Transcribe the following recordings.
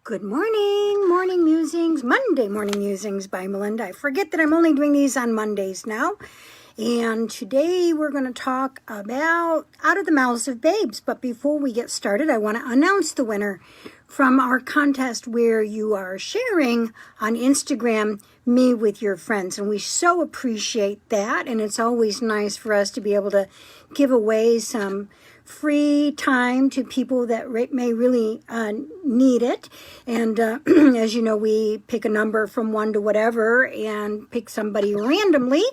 Good morning, morning musings, Monday morning musings by Melinda. I forget that I'm only doing these on Mondays now. And today we're going to talk about Out of the Mouths of Babes. But before we get started, I want to announce the winner from our contest where you are sharing on Instagram me with your friends. And we so appreciate that. And it's always nice for us to be able to give away some free time to people that may really need it. And as you know, we pick a number from 1 to whatever and pick somebody randomly.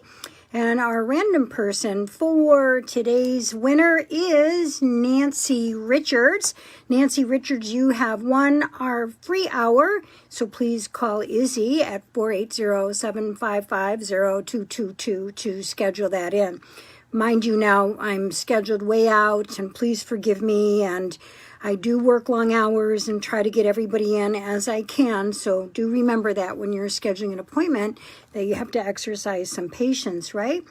And our random person for today's winner is Nancy Richards. Nancy Richards, you have won our free hour. So please call Izzy at 480-755-0222 to schedule that in. Mind you now, I'm scheduled way out, and please forgive me, and I do work long hours and try to get everybody in as I can, so do remember that when you're scheduling an appointment, that you have to exercise some patience, right?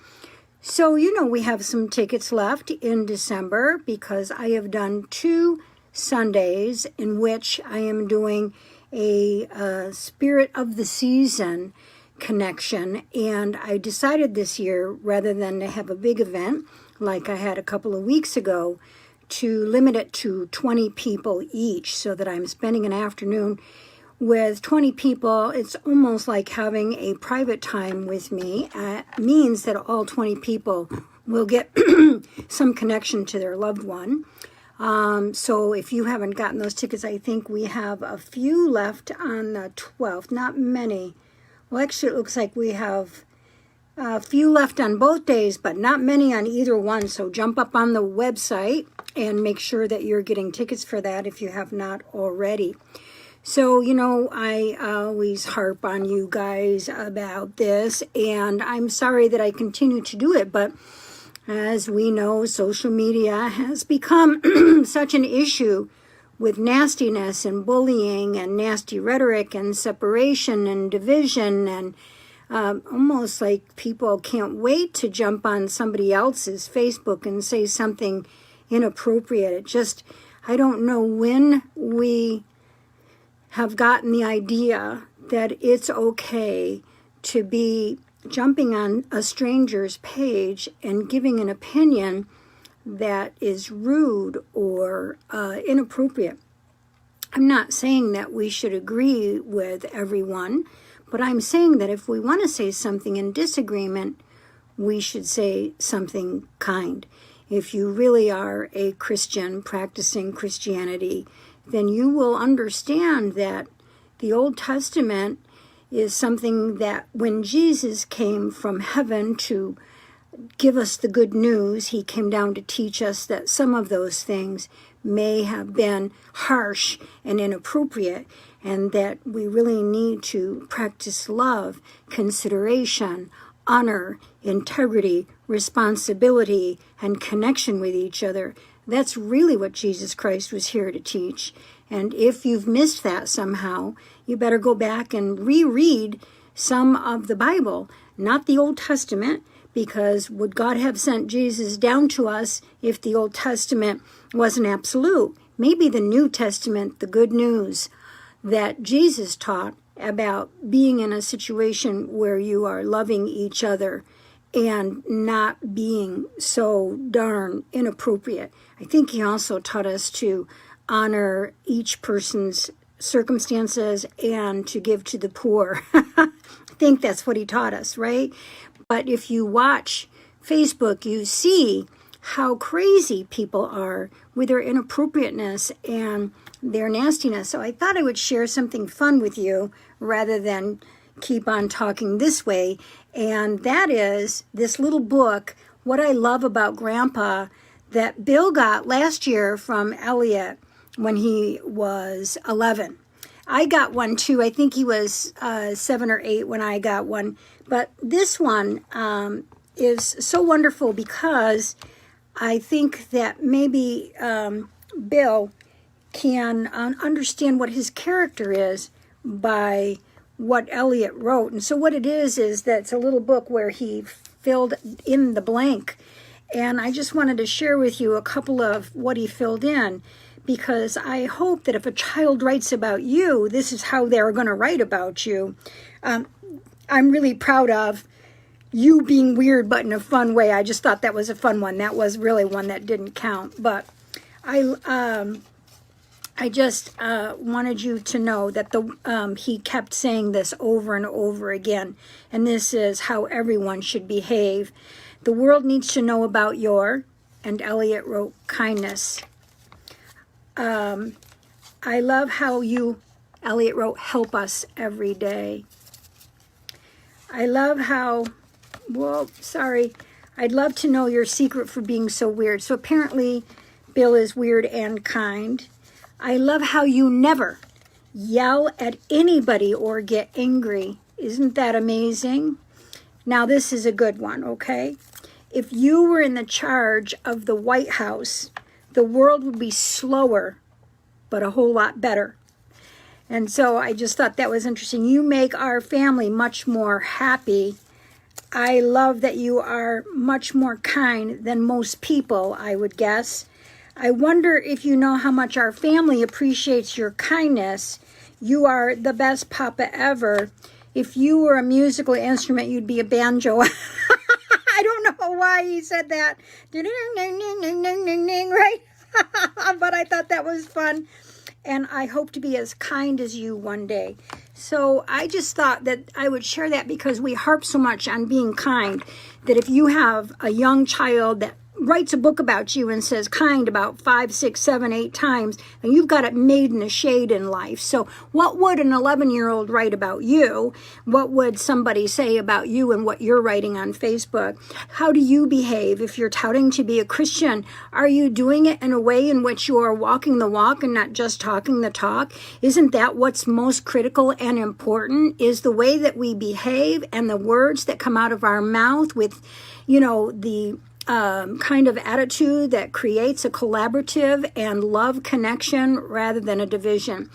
So, you know, we have some tickets left in December because I have done 2 Sundays in which I am doing a Spirit of the Season connection, and I decided this year, rather than to have a big event like I had a couple of weeks ago, to limit it to 20 people each, so that I'm spending an afternoon with 20 people. It's almost like having a private time with me. It means that all 20 people will get some connection to their loved one. So if you haven't gotten those tickets, I think we have a few left on the 12th, not many. Well, actually, it looks like we have a few left on both days, but not many on either one. So jump up on the website and make sure that you're getting tickets for that if you have not already. So, you know, I always harp on you guys about this, and I'm sorry that I continue to do it, but as we know, social media has become such an issue with nastiness and bullying and nasty rhetoric and separation and division, and almost like people can't wait to jump on somebody else's Facebook and say something inappropriate. It just, I don't know when we have gotten the idea that it's okay to be jumping on a stranger's page and giving an opinion that is rude or inappropriate. I'm not saying that we should agree with everyone, but I'm saying that if we want to say something in disagreement, we should say something kind. If you really are a Christian practicing Christianity, then you will understand that the Old Testament is something that when Jesus came from heaven to give us the good news, he came down to teach us that some of those things may have been harsh and inappropriate, and that we really need to practice love, consideration, honor, integrity, responsibility, and connection with each other. That's really what Jesus Christ was here to teach. And if you've missed that somehow, you better go back and reread some of the Bible, not the Old Testament, because would God have sent Jesus down to us if the Old Testament wasn't absolute? Maybe the New Testament, the good news that Jesus taught about being in a situation where you are loving each other and not being so darn inappropriate. I think he also taught us to honor each person's circumstances and to give to the poor. I think that's what he taught us, right? But if you watch Facebook, you see how crazy people are with their inappropriateness and their nastiness. So I thought I would share something fun with you rather than keep on talking this way. And that is this little book, What I Love About Grandpa, that Bill got last year from Elliot when he was 11. I got one too. I think he was 7 or 8 when I got one. But this one is so wonderful because I think that maybe Bill can understand what his character is by what Elliot wrote. And so what it is that it's a little book where he filled in the blank. And I just wanted to share with you a couple of what he filled in, because I hope that if a child writes about you, this is how they're going to write about you. I'm really proud of you being weird, but in a fun way. I just thought that was a fun one. That was really one that didn't count. But I just wanted you to know that he kept saying this over and over again. And this is how everyone should behave. The world needs to know about and Elliot wrote, kindness. I love how Elliot wrote, help us every day. I love how, I'd love to know your secret for being so weird. So apparently Bill is weird and kind. I love how you never yell at anybody or get angry. Isn't that amazing? Now this is a good one, okay? If you were in the charge of the White House, the world would be slower, but a whole lot better. And so I just thought that was interesting. You make our family much more happy. I love that you are much more kind than most people, I would guess. I wonder if you know how much our family appreciates your kindness. You are the best papa ever. If you were a musical instrument, you'd be a banjo. I don't know why he said that. Right? But I thought that was fun. And I hope to be as kind as you one day. So I just thought that I would share that because we harp so much on being kind that if you have a young child that writes a book about you and says kind about 5, 6, 7, 8 times, and you've got it made in a shade in life. So what would an 11-year-old write about you? What would somebody say about you and what you're writing on Facebook? How do you behave if you're touting to be a Christian? Are you doing it in a way in which you are walking the walk and not just talking the talk? Isn't that what's most critical and important, is the way that we behave and the words that come out of our mouth with, the kind of attitude that creates a collaborative and love connection rather than a division.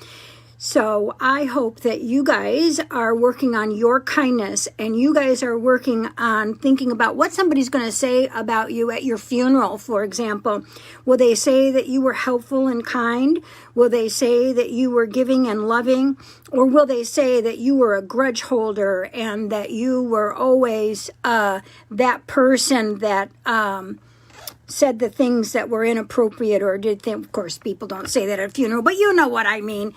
So I hope that you guys are working on your kindness and you guys are working on thinking about what somebody's going to say about you at your funeral, for example. Will they say that you were helpful and kind? Will they say that you were giving and loving? Or will they say that you were a grudge holder and that you were always that person that said the things that were inappropriate or did things? Of course, people don't say that at a funeral, but you know what I mean.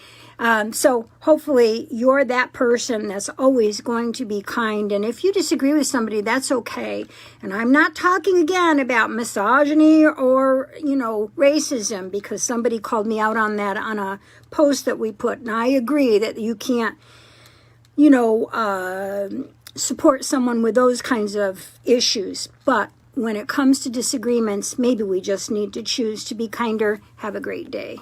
So hopefully you're that person that's always going to be kind. And if you disagree with somebody, that's okay. And I'm not talking again about misogyny or, racism, because somebody called me out on that on a post that we put. And I agree that you can't, support someone with those kinds of issues. But when it comes to disagreements, maybe we just need to choose to be kinder. Have a great day.